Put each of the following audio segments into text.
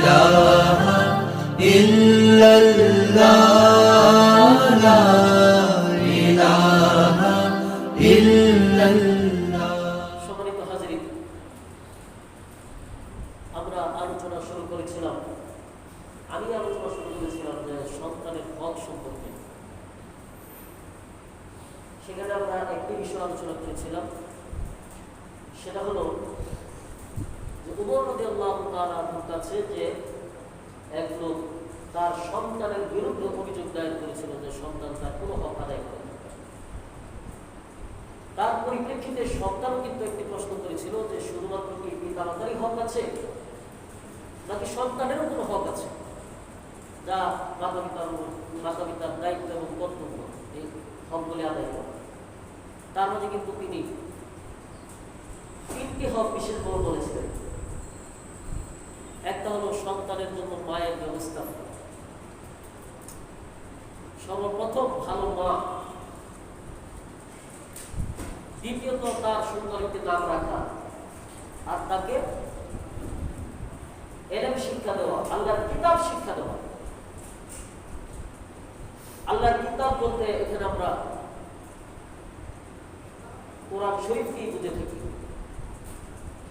ইলাহা ইল্লাল্লাহ লা ইলাহা ইল্লাল্লাহ। সম্মানিত হাজিরিন, আমরা আলোচনা শুরু করেছিলাম, আমি আলোচনা শুরু করেছিলাম যে সন্তানের হক সম্পর্কে। সেখানে আমরা একটি বিষয় আলোচনা করেছিলাম, সেটা হলো যে উমর রাদিয়াল্লাহু তাআলা আনহুর কাছে যে এক লোক তার সন্তানের বিরুদ্ধে অভিযোগ দায়ের করেছিল যে সন্তান তার কোনো হক আদায় করে। তার পরিপ্রেক্ষিতে সন্তানও কিন্তু একটি প্রশ্ন করেছিল যে শুধুমাত্র কি পিতামাতারই হক আছে নাকি সন্তানেরও কোনো হক আছে, যা মাতা পিতার দায়িত্ব এবং কর্তব্য এই হকগুলি আদায় করা। তার মধ্যে কিন্তু তিনি তিনটি হক বিশেষভাবে বলেছিলেন। একটা হলো সন্তানের জন্য মায়ের ব্যবস্থা, সর্বপ্রথম ভালো মা, দ্বিতীয়ত তার সুন্দর একটি নাম রাখা, আর তাকে ইলম শিক্ষা দেওয়া, আল্লাহর কিতাব শিক্ষা দেওয়া। আল্লাহর কিতাব বলতে এখানে আমরা কোরআন শরীফকে বুঝে থাকি,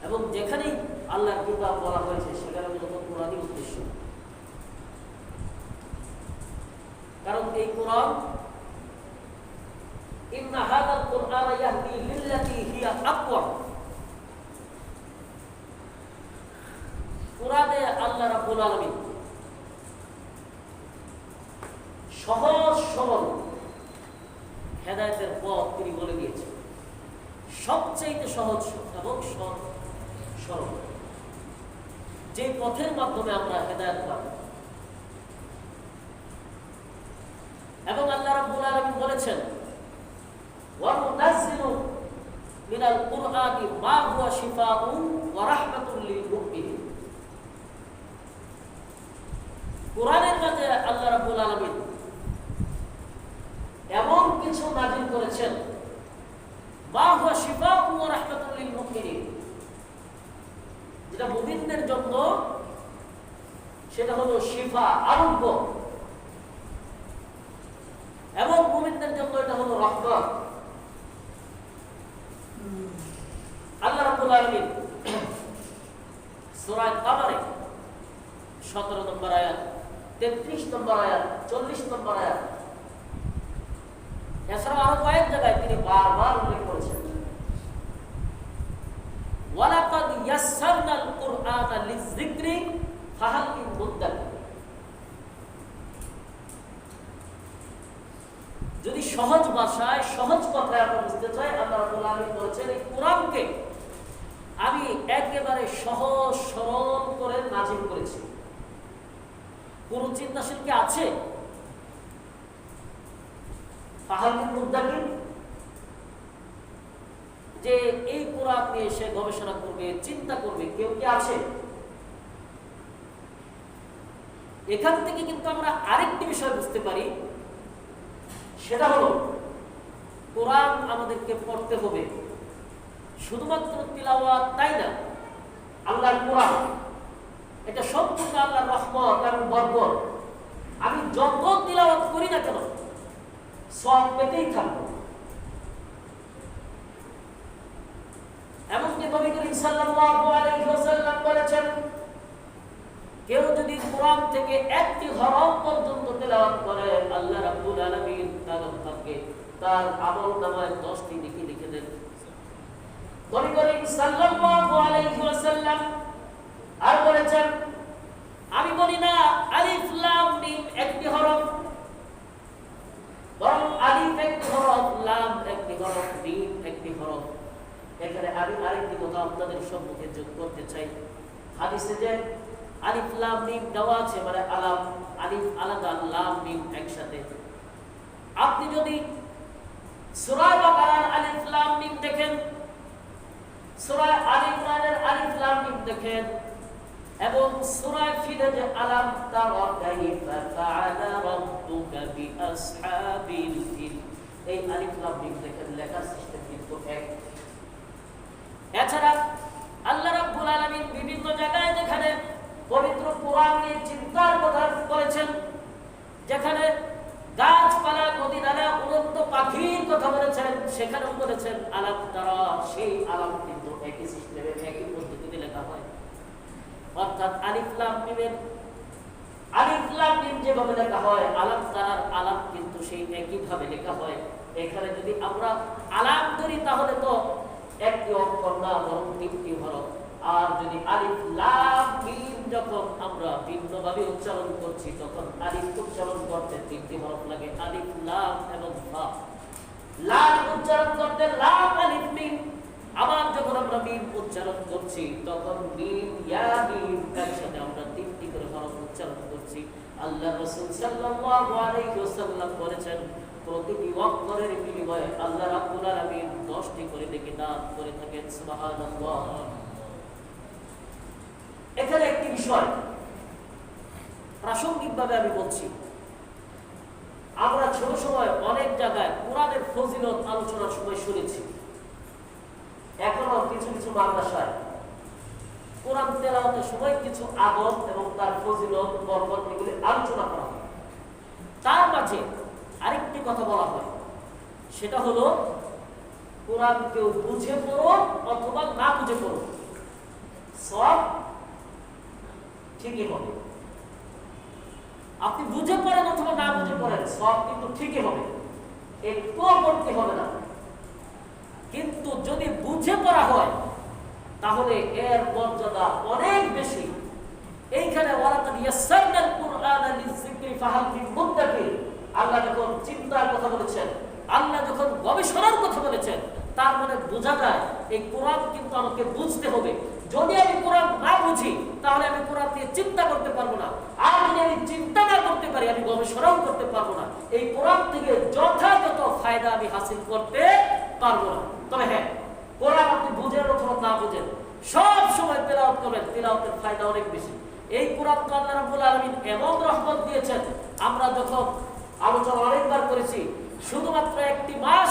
এবং যেখানেই আল্লাহর কিতাব বলা হয়েছে সেখানে মূলত কোরআনই উদ্দেশ্য। কারণ এই কোরআন ইন্না হাযাল কুরআন ইয়াহদি লিল্লাতী হিয়া আকওয়াম, কোরআনে আল্লাহ রাব্বুল আলামিন সহজ সরল হেদায়েতের পথ তিনি বলে দিয়েছেন, সবচেয়ে সহজ এবং সরল, যে পথের মাধ্যমে আমরা হেদায়েত পাব। এবং আল্লাহ রাব্বুল আলামিন বলেছেন ওয়া নুনাজ্জিলু মিনাল কুরআনি মা হুয়া শিফাউন ওয়া রাহমাতুল লিল মুমিনিন। কোরআনের মাঝে আল্লাহ রাব্বুল আলামিন এমন কিছু নাযিল করেছেন মা হুয়া শিফাউন ওয়া রাহমাতুল লিল মুমিনিন, যেটা মুমিনদের জন্য সেটা হলো শিফা, আরোগ্য, এবং মুমিনদের জন্য এটা হলো রহমত। আল্লাহ রাব্বুল আলামিন সূরা কামারে 17 নম্বর আয়াত, 33 নম্বর আয়াত, 40 নম্বর আয়াত, এছাড়াও আরো কয়েক জায়গায় তিনি বারবার উল্লেখ করেছেন ওয়ালাকাদ ইয়াসসারনাল কুরআনা লিযিকরি ফাহাল মিন মুদ্দাকির। যদি সহজ ভাষায় সহজ কথায় আমরা বুঝতে চাই, আল্লাহ রাব্বুল আলামিন বলেছেন এই কোরআনকে আমি একেবারে সহজ সরল করে নাযিল করেছি। কোন চিন্তাশীল কি আছে? ফাহাল মিন মুদ্দাকির, যে এই কোরআন নিয়ে সে গবেষণা করবে, চিন্তা করবে, কেউ কি আছে? এখান থেকে কিন্তু আমরা আরেকটি বিষয় বুঝতে পারি, সেটা হলো কোরআন আমাদেরকে পড়তে হবে, শুধুমাত্র তিলাওয়াত তাই না। আল্লাহর কোরআন এটা সম্পূর্ণ আল্লাহর রহমত এবং বরকত। আমি যত তিলাওয়াত করি না কেন সওয়াব পেতেই থাকবো। এমনকি নবী করিম সাল্লাল্লাহু আলাইহি ওয়াসাল্লাম বলেছেন, কেউ যদি কোরআন থেকে একটি হরফ পর্যন্ত তেলাওয়াত করে আল্লাহ রাব্বুল আলামিন তার ভাগ্যে তার আমলনামায় 10টি নেকি লিখে দেন। নবী করিম সাল্লাল্লাহু আলাইহি ওয়াসাল্লাম আর বলেছেন, আমি বলি না আলিফ লাম মিম একটি হরফ, বরং আলিফ একটি হরফ, লাম একটি হরফ, মিম একটি হরফ। এখানে আমি আরেকটি কথা আপনাদের সম্মুখে যোগ করতে চাই। হাদিসে যে আলিফ লাম মিম দেওয়া আছে, মানে আলাম, আলিফ আলাদা, লাম মিম একসাথে। আপনি যদি সূরা বাকারার আলিফ লাম মিম দেখেন, সূরা আলি ইমরানের আলিফ লাম মিম দেখেন, এবং সূরা ফিলে যে আলাম তারা কাইফা ফাআলা রাব্বুকা বিআসহাবিল ফিল, এই আলিফ লাম মিম দেখেন, লেখার সিস্টেম কিন্তু এক। এছাড়া আল্লাহ রাব্বুল আলামিন বিভিন্ন জায়গায় যেখানে পবিত্র কোরআন নিয়ে চিন্তার কথা বলেছেন, যেখানে গাছপালা, নদী নালা, উড়ন্ত পাখির কথা বলেছেন, সেখানেও বলেছেন আলাম তারা। সেই আলাম কিন্তু একই সিস্টেমে একই পদ্ধতিতে লেখা হয়। অর্থাৎ আলিফ লাম মিমের আলিফ লাম মিম যেভাবে লেখা হয়, আলাম তারার আলাম কিন্তু সেই একই ভাবে লেখা হয়। এখানে যদি আমরা আলাম ধরি তাহলে তো একটি অক্ষর না, বরং তিনটি হরফ। আর যদি আলিফ লাম মিম যখন আমরা ভিন্নভাবে উচ্চারণ করছি, তখন আলিফ উচ্চারণ করতে তিনটি হরফ লাগে, আলিফ লাম এবং ফা। লাম উচ্চারণ করতে লাম আলিফ মিম। আবার যখন আমরা মিম উচ্চারণ করছি, তখন মিম ইয়া মিম একসাথে আমরা তিনটি করে হরফ উচ্চারণ করছি। আল্লাহ রাসূল সাল্লাল্লাহু আলাইহি ওয়াসাল্লাম বলেছেন, প্রতিটি অক্ষরের বিনিময়ে আল্লাহ রাব্বুল আলামিন 10টি করে নেকি দান করে থাকেন। সুবহানাল্লাহ। এখানে একটি বিষয় প্রাসঙ্গিকভাবে আমি বলছি, আমরা ছোট সময় অনেক জায়গায় কোরআনের ফজিলত আলোচনার সময় শুনেছি। এখনো কিছু কিছু মাদ্রাসায় কোরআন তেলাওয়াতের সময় কিছু আদব এবং তার ফজিলত, বরকত এগুলি আলোচনা করা হয়। তার মাঝে আরেকটি কথা বলা হয়, সেটা হলো কোরআন কেউ বুঝে পড়ো অথবা না বুঝে পড়ো, সব ঠিকই হবে। আপনি বুঝে পড়েন অথবা না বুঝে পড়েন, সব কিন্তু ঠিকই হবে, একটুও পড়তে হবে না। কিন্তু যদি বুঝে পড়া হয় তাহলে এর মর্যাদা অনেক বেশি। এইখানে ওয়ালাকাদ ইয়াসসারনাল কুরআনা লিযিকরি ফাহাল মিন মুদ্দাকির, আল্লাহ যখন চিন্তার কথা বলেছেন, আল্লাহ যখন গবেষণার কথা বলেছেন, তার মানে বোঝা যায় এই কোরআন কিন্তু আমাকে বুঝতে হবে। যদি আমি কোরআন না বুঝি তাহলে আমি কোরআন নিয়ে চিন্তা করতে পারবো না, আর যদি আমি চিন্তা না করতে পারি আমি গবেষণাও করতে পারবো না। এই কোরআন থেকে যথাযথ ফায়দা আমি হাসিল করতে পারবো না। তবে হ্যাঁ, কোরআন আপনি বুঝেন অথবা না বুঝেন, সব সময় তেলাওয়াত করবেন, তেলাওয়াতের ফায়দা অনেক বেশি। এই কোরআন তো আল্লাহ রাব্বুল আলামিন এমন রহমত দিয়েছেন, আমরা যখন আলোচনা অনেকবার করেছি, শুধুমাত্র একটি মাস,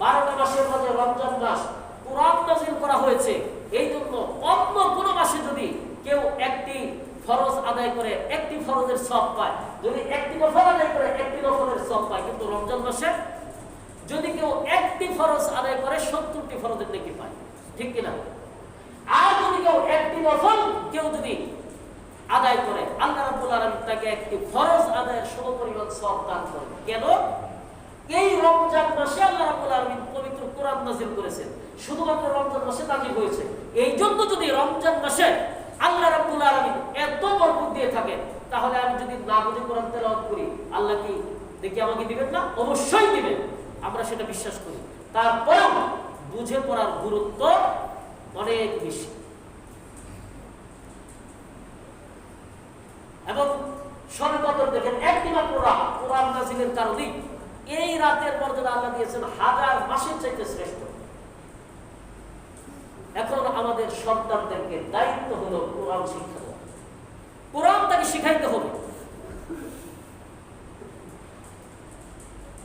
12টা মাসের মধ্যে রমজান মাস কোরআন নাযিল করা হয়েছে। এই জন্য অন্য কোনো মাসে যদি কেউ একটি ফরজ আদায় করে একটি ফরজের সওয়াব পায়, যদি একটি নফল আদায় করে একটি নফলের সওয়াব পায়, কিন্তু রমজান মাসে যদি কেউ একটি ফরজ আদায় করে 70টি ফরজের নেকি পায়, ঠিক কিনা? আর যদি কেউ একটি নফল কেউ যদি আদায় করে, আল্লাহ রাব্বুল আলামিন তাকে একটি ফরজ আদায়ের সমপরিমাণ সওয়াব দান করেন। কেন? এই রমজান মাসে আল্লাহ রাব্বুল আলামিন পবিত্র কোরআন নাযিল করেছেন, শুধুমাত্র রমজান মাসে নাযিল হয়েছে। এই জন্য যদি রমজান মাসে আল্লাহ রাব্বুল আলামিন এত বরকত দিয়ে থাকেন, তাহলে আমি যদি না বুঝে কোরআন তেলাওয়াত করি, আল্লাহ কি দেখি আমাকে দিবেন না? অবশ্যই দিবেন, আমরা সেটা বিশ্বাস করি। তারপরেও বুঝে পড়ার গুরুত্ব অনেক বেশি। এবং শবে কদর দেখেন, একটি মাত্র রাত, কোরআন নাযিলের কারণেই এই রাতের মর্যাদা আল্লাহ দিয়েছেন 1000 মাসের চাইতে শ্রেষ্ঠ। এখন আমাদের সন্তানদেরকে দায়িত্ব হলো কোরআন শিক্ষা দেওয়া, কোরআন তাকে শিখাইতে হবে।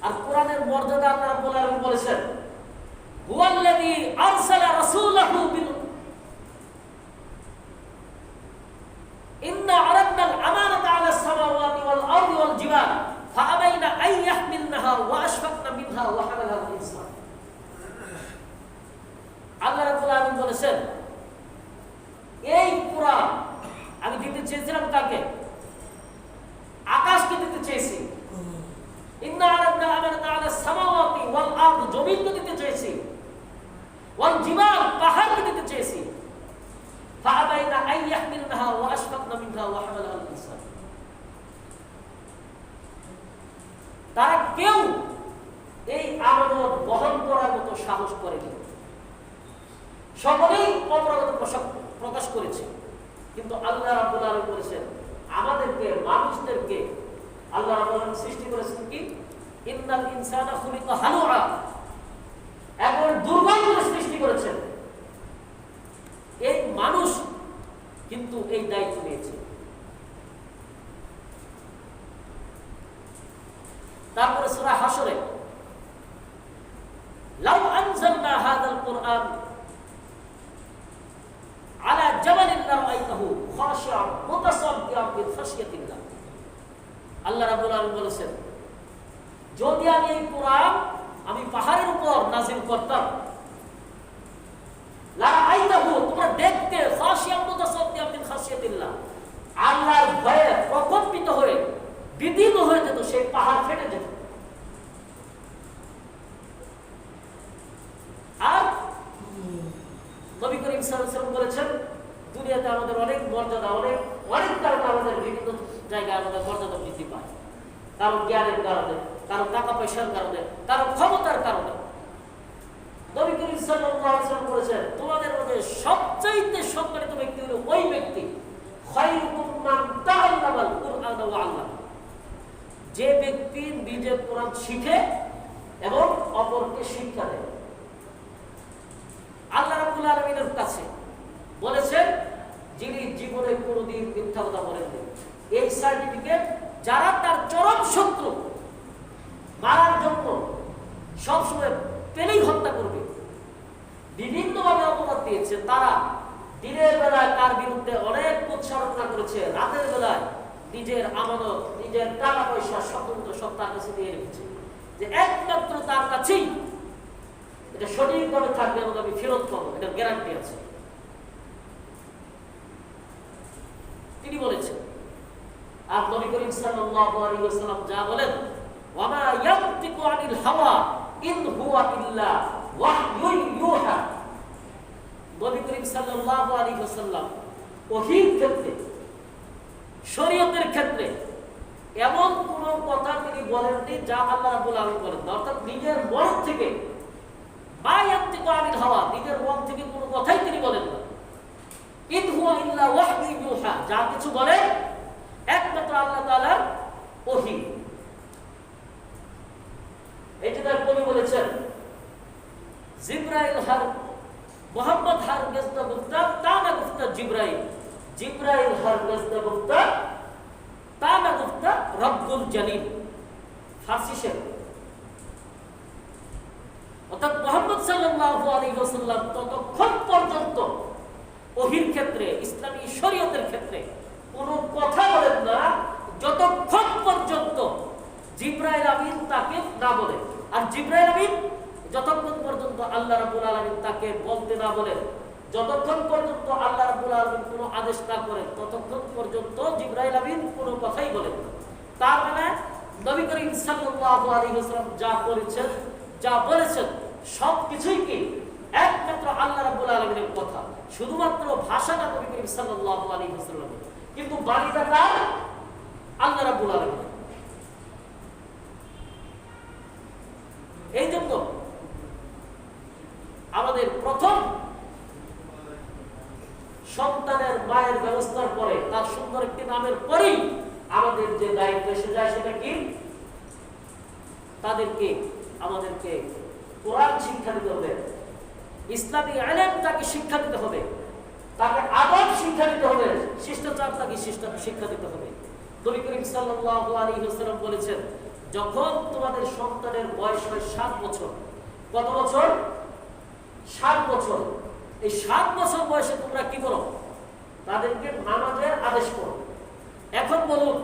আর কোরআনের মর্যাদা আল্লাহ রাব্বুল আলামিন বলেছেন, হুয়াল্লাযী আরসালা রাসূলাহু বিল ইন্না আরাদনাল আমানাতা আলাস সামাওয়াতি ওয়াল আরদি ওয়াল জিবাল ফাআবাইনা আন ইয়াহমিলনাহা ওয়া আশফাকনা মিনহা ওয়া হামালাহাল ইনসান। আল্লাহ রাব্বুল আলামিন বলেছেন, এই কোরআন আমি দিতে চেয়েছিলাম কাকে? আকাশকে দিতে চেয়েছি। ইন্না আরাদনাল আমানাতা আলাস সামাওয়াতি ওয়াল আরদি, জমিনকে দিতে চেয়েছি। ওয়াল জিবাল, পাহাড়কে দিতে চেয়েছি। ফাআবাইনা আন ইয়াহমিলনাহা ওয়া আশফাকনা মিনহা ওয়া হামালাহাল ইনসান। তারা কেউ এই আমানত বহন করার মতো সাহস করেনি, সকলেই অপরাধ প্রকাশ করেছে। কিন্তু আল্লাহ রাব্বুল আলামিন বলেছেন, আমাদেরকে, মানুষদেরকে আল্লাহ রাব্বুল আলামিন সৃষ্টি করেছেন কি? ইন্নাল ইনসানা খুলিকা হালুআ, এখন দুর্বল করে সৃষ্টি করেছেন। এই মানুষ কিন্তু এই দায়িত্ব নিয়েছে। তারপরে সূরা হাশরে, লাউ আনজালনা হাযাল কুরআন আলা জাবালিন লারাআইতাহু খাশিআন মুতাসাদ্দিআন মিন আল্লাহ রাব্বুল আলামিন বলেছেন, যদি আমি এই কোরআন আমি পাহাড়ের উপর নাযিল করতাম, লা আইতাহু, তোমরা দেখতে, খাশিয়াম মুতাসাদ্দিয়াম মিন খাশিয়াতিল্লাহ, আল্লাহর ভয়ে প্রকম্পিত হয়ে বিদীর্ণ হয়ে যেত, সেই পাহাড় ফেটে যেত। আর নবী করিম সাল্লাল্লাহু আলাইহি ওয়াসাল্লাম বলেছেন, দুনিয়াতে আমাদের অনেক মর্যাদা, অনেক কারণে আমাদের বিভিন্ন জায়গায় আমাদের মর্যাদা বৃদ্ধি পায়। কারণ জ্ঞানের কারণে, কারণ টাকা পয়সার কারণে, কারণ ক্ষমতার কারণে। নবী করিম সাল্লাল্লাহু আলাইহি ওয়াসাল্লাম বলেছেন, তোমাদের মধ্যে সবচাইতে সম্মানিত ব্যক্তি হলো ওই ব্যক্তি, খায়রুকুম মান তাআল্লামাল কুরআন ওয়া আল্লামা, যে ব্যক্তি নিজে কোরআন শিখে এবং অপরকে শিক্ষা দেয়। আল্লাহ রাব্বুল আলামিনের কাছে বলেছেন, যিনি জীবনে কোনোদিন মিথ্যা কথা বলেননি, এই সার্টিফিকেট যারা তার চরম শত্রু, মারার জন্য সবসময় পেলেই হত্যা করবে, বিভিন্নভাবে অপবাদ দিয়েছে, তারা দিনের বেলায় তার বিরুদ্ধে অনেক প্রচারণা করেছে, রাতের বেলায় নিজের আমানত, নিজের টাকা পয়সা স্বতন্ত্র সব তার কাছে দিয়ে রেখেছে, যে একমাত্র তার কাছেই এটা সঠিকভাবে থাকবে এবং আমি ফেরত পাবো, এটা গ্যারান্টি আছে। তিনি বলেছেন। আর নবী করিম সাল্লাল্লাহু আলাইহি ওয়াসাল্লাম যা বলেন, ওয়া মা ইয়ানতিকু আনিল হাওয়া ইন হুয়া ইল্লা ওয়াহয়ুন ইউহা, নবী করিম সাল্লাল্লাহু আলাইহি ওয়াসাল্লাম ওহীর ক্ষেত্রে, শরীয়তের ক্ষেত্রে এমন কোন কথা তিনি বলেননি যা আল্লাহ রাব্বুল আলামিন বলেন, অর্থাৎ নিজের মন থেকে, মা ইয়ানতিকু আনিল হাওয়া, নিজের মন থেকে কোনো কথাই তিনি বলেন না। ইন হুয়া ইল্লা ওয়াহয়ুন ইউহা, যা কিছু বলেন একমাত্র আল্লাহ তাআলার ওহী। এই যে তার কবি বলেছেন, জিবরাইল হার মুহাম্মদ হার গজদা গুফতা তানা গুফতা জিবরাইল, জিবরাইল হার গজদা গুফতা তানা গুফতা রব্বুল জালিল, ফারসি শের। অর্থাৎ মুহাম্মদ সাল্লাল্লাহু আলাইহি ওয়াসাল্লাম ততক্ষণ পর্যন্ত ওহীর ক্ষেত্রে, ইসলামী শরীয়তের ক্ষেত্রে কোনো কথা বলেন না যতক্ষণ পর্যন্ত জিবরাইল আমিন তাকে না বলে। আর জিবরাইল আমিন যতক্ষণ পর্যন্ত আল্লাহ রাব্বুল আলামিন তাকে বলতে না বলেন, যতক্ষণ পর্যন্ত আল্লাহ রাব্বুল আলামিন কোনো আদেশ না করেন, ততক্ষণ পর্যন্ত জিবরাইল আমিন কোনো কথাই বলেন না। তার মানে নবী করিম সাল্লাল্লাহু আলাইহি ওয়াসাল্লাম যা করেছেন, যা বলেছেন, সবকিছুই কি একমাত্র আল্লাহ রাব্বুল আলামিনের কথা। শুধুমাত্র ভাষাটা নবী করিম সাল্লাল্লাহু আলাইহি ওয়াসাল্লামের, কিন্তু বাণীটা কার? আল্লাহ রাব্বুল আলামিন। এই জন্য আমাদের প্রথম সন্তানের মায়ের ব্যবস্থার পরে, তার সুন্দর একটি নামের পরেই আমাদের যে দায়িত্ব এসে যায়, সেটা কি? তাদেরকে, আমাদেরকে কোরআন শিক্ষা দিতে হবে, ইসলামী ইলম তাকে শিক্ষা দিতে হবে, তাকে আদব শিক্ষা দিতে হবে, শিষ্টাচার তাকে শিক্ষা দিতে হবে। নবী করিম সাল্লাল্লাহু আলাইহি ওয়াসাল্লাম বলেছেন, যখন তোমাদের সন্তানের বয়স হয় 7 বছর, কত বছর? 7 বছর। এই 7 বছর বয়সে তোমরা কি করো? তাদেরকে নামাজের আদেশ করো। এখন বলুন,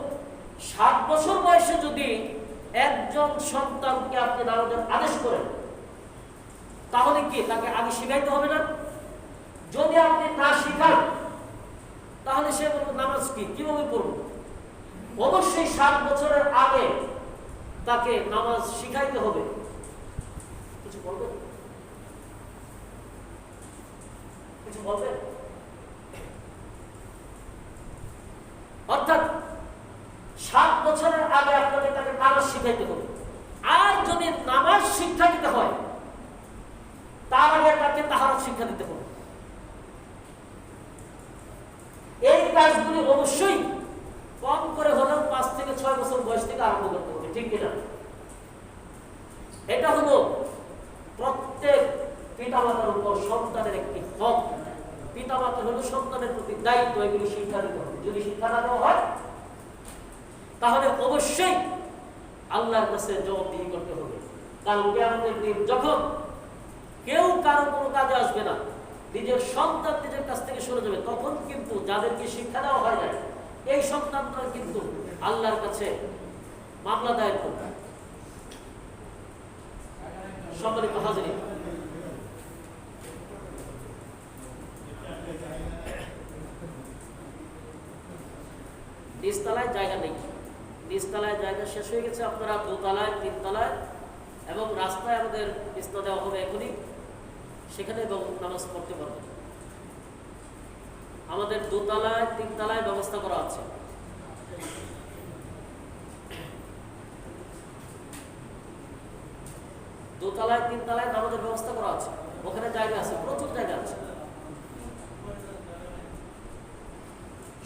7 বছর বয়সে যদি একজন সন্তানকে আপনি নামাজের আদেশ করেন, তাহলে কি তাকে আগে শিখাইতে হবে না? যদি আপনি না শিখান, তাহলে সে বলবে নামাজ কি, কিভাবে পড়ব? অবশ্যই 7 বছরের আগে তাকে নামাজ শিখাইতে হবে। কিছু বলবেন? কিছু বলবেন? অর্থাৎ 7 বছরের আগে আপনাকে তাকে নামাজ শিখাইতে হবে। আর যদি নামাজ শিক্ষা দিতে হয়, তার আগে তাকে তাহারত শিক্ষা দিতে হবে। এই কাজগুলি অবশ্যই কম করে হলেও 5 থেকে 6 বছর বয়স থেকে আরম্ভ করতে হবে, ঠিক কিনা? এটা হলো প্রত্যেক পিতামাতার উপর সন্তানের একটি হক। পিতামাতার হলো সন্তানের প্রতি দায়িত্ব, এগুলি শিক্ষা দিতে হবে। যদি শিক্ষা না দেওয়া হয়, তাহলে অবশ্যই আল্লাহর কাছে জবাবদিহি করতে হবে। কারণ কিয়ামতের দিন যখন কেউ কারো কোনো কাজে আসবে না, নিজের সন্তান নিজের কাছ থেকে সরে যাবে, তখন কিন্তু যাদেরকে শিক্ষা দেওয়া হয় না, এই সন্তানরা কিন্তু আল্লাহর কাছে মামলা দায়ের করবে। সম্মানিত হাজিরিন, নিচতলায় জায়গা নেই, নিচতলায় জায়গা শেষ হয়ে গেছে। আপনারা দোতলায়, তিনতলায় এবং রাস্তায় আমাদের বিস্তার দেওয়া হবে এখনই, সেখানে নামাজ পড়তে পারবেন। আমাদের দোতলায়, তিনতলায় ব্যবস্থা করা আছে। দোতলায়, তিনতলায় নামাজের ব্যবস্থা করা আছে, ওখানে জায়গা আছে, প্রচুর জায়গা আছে।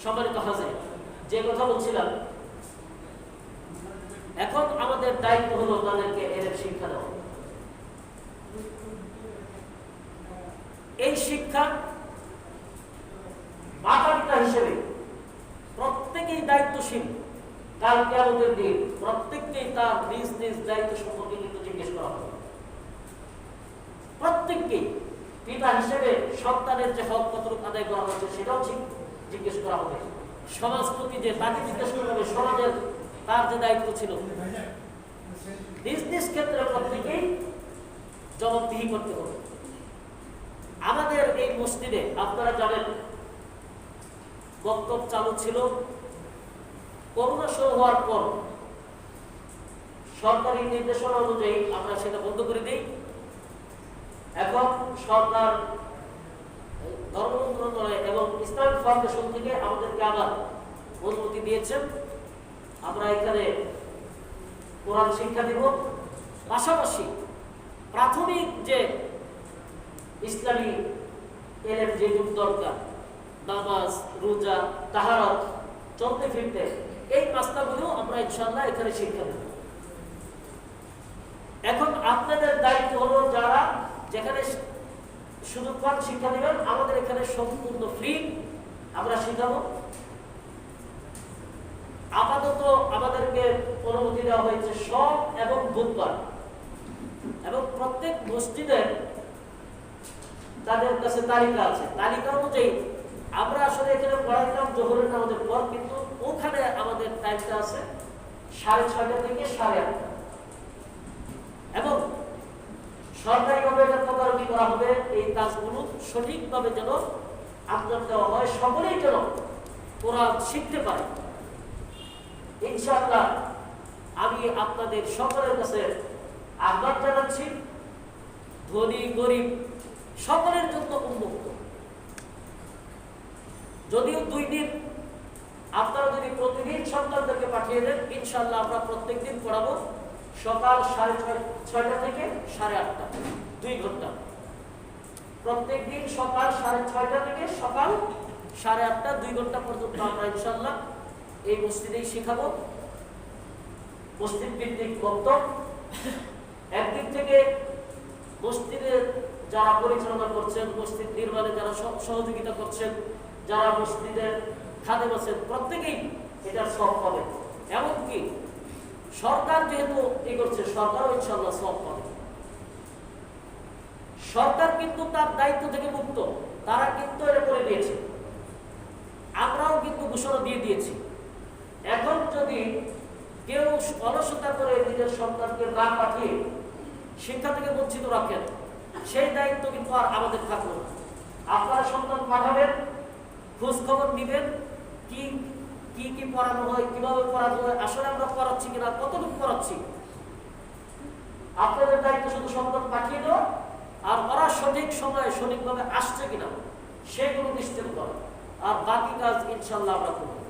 সম্মানিত হাজির, যে কথা বলছিলাম, এখন আমাদের দায়িত্ব হলো তাদেরকে এর শিক্ষা দেওয়া। এই শিক্ষা মাতা পিতা হিসেবে প্রত্যেকেই দায়িত্বশীল। কাল কিয়ামতের দিন প্রত্যেককেই তার নিজ নিজ দায়িত্ব সম্পর্কে কিন্তু জিজ্ঞেস করা হবে। প্রত্যেককেই পিতা হিসেবে সন্তানের যে হক কতটুকু আদায় করা হচ্ছে সেটাও জিজ্ঞেস করা হবে। সমাজপতি যে, তাকে জিজ্ঞেস করা হবে সমাজের তার যে দায়িত্ব ছিল। নিজ নিজ ক্ষেত্রে প্রত্যেকেই জবাবদিহি করতে হবে। আমাদের এই মসজিদে আপনারা জানেন বক্তব্য চালু ছিল, করোনা শুরু হওয়ার পর সরকারি নির্দেশনা অনুযায়ী আমরা সেটা বন্ধ করে দিই। এখন সরকার, ধর্ম মন্ত্রণালয় এবং ইসলামিক ফাউন্ডেশন থেকে আমাদেরকে আবার অনুমতি দিয়েছেন। আমরা এখানে কোরআন শিক্ষা দিব, পাশাপাশি প্রাথমিক যে ইসলামী এলেম যেটুক দরকার, নামাজ, রোজা, তাহারাত, চলতে ফিরতে, এই মাসলাগুলো আমরা ইনশাআল্লাহ এখানে শিক্ষা দেব। এখন আপনাদের দায়িত্ব হলো যারা যেখানে শুধু কোরআন শিক্ষা দেবেন, আমাদের এখানে সম্পূর্ণ ফ্রি আমরা শিখাবো। আপাতত আমাদেরকে অনুমতি দেওয়া হয়েছে সব এবং বুধবার, এবং প্রত্যেক মসজিদের তাদের কাছে তালিকা আছে। তালিকা অনুযায়ী আমরা আসলে এখানে পড়াইতাম জোহরের নামাজের পর, কিন্তু ওখানে আমাদের টাইমটা আছে 6:30 থেকে 8:30, এবং সরকারিভাবে এটা তদারকি করা হবে এই কাজগুলো সঠিকভাবে যেন আঞ্জাম দেওয়া হয়, সকলেই যেন কোরআন শিখতে পারে। ইনশাআল্লাহ আমি আপনাদের সকলের কাছে আহ্বান জানাচ্ছি, ধনী গরিব সকলের জন্য উন্মুক্ত। যদিও 2 দিন আপনারা যদি প্রতিদিন সন্তানদেরকে পাঠিয়ে দেন, ইনশাআল্লাহ আমরা প্রত্যেকদিন পড়াবো সকাল 6:30 থেকে 8:30, 2 ঘন্টা। প্রত্যেকদিন সকাল 6:30 থেকে সকাল 8:30, 2 ঘন্টা পর্যন্ত আমরা ইনশাআল্লাহ এই মসজিদেই শিখাবো। মসজিদ ভিত্তিক বক্তব্য। একদিক থেকে মসজিদে যারা পরিচালনা করছেন, মসজিদ নির্মাণে যারা সহযোগিতা করছেন, যারা মসজিদের খাদেম আছেন, প্রত্যেকেই এটার সব পাবে। এমনকি সরকার যেহেতু এই করছে, সরকারও ইনশাআল্লাহ সব পাবে। সরকার কিন্তু তার দায়িত্ব থেকে মুক্ত, তারা কিন্তু এটা করে দিয়েছে, আমরাও কিন্তু ঘোষণা দিয়ে দিয়েছি। এখন যদি কেউ অলসতা করে নিজের সন্তানকে না পাঠিয়ে শিক্ষা থেকে বঞ্চিত রাখেন, সেই দায়িত্ব কিন্তু আর আমাদের থাকলো না। আপনারা সন্তান পাঠাবেন, খোঁজ খবর নিবেন, কি কি কি পড়ানো হয়, কিভাবে পড়ানো হয়, আসলে আমরা পড়াচ্ছি কিনা, কতটুকু পড়াচ্ছি। আপনাদের দায়িত্ব শুধু সন্তান পাঠিয়ে দেওয়া, আর ওরা সঠিক সময়ে সঠিকভাবে আসছে কিনা সেগুলো নিশ্চিত করা, আর বাকি কাজ ইনশাআল্লাহ আমরা করব।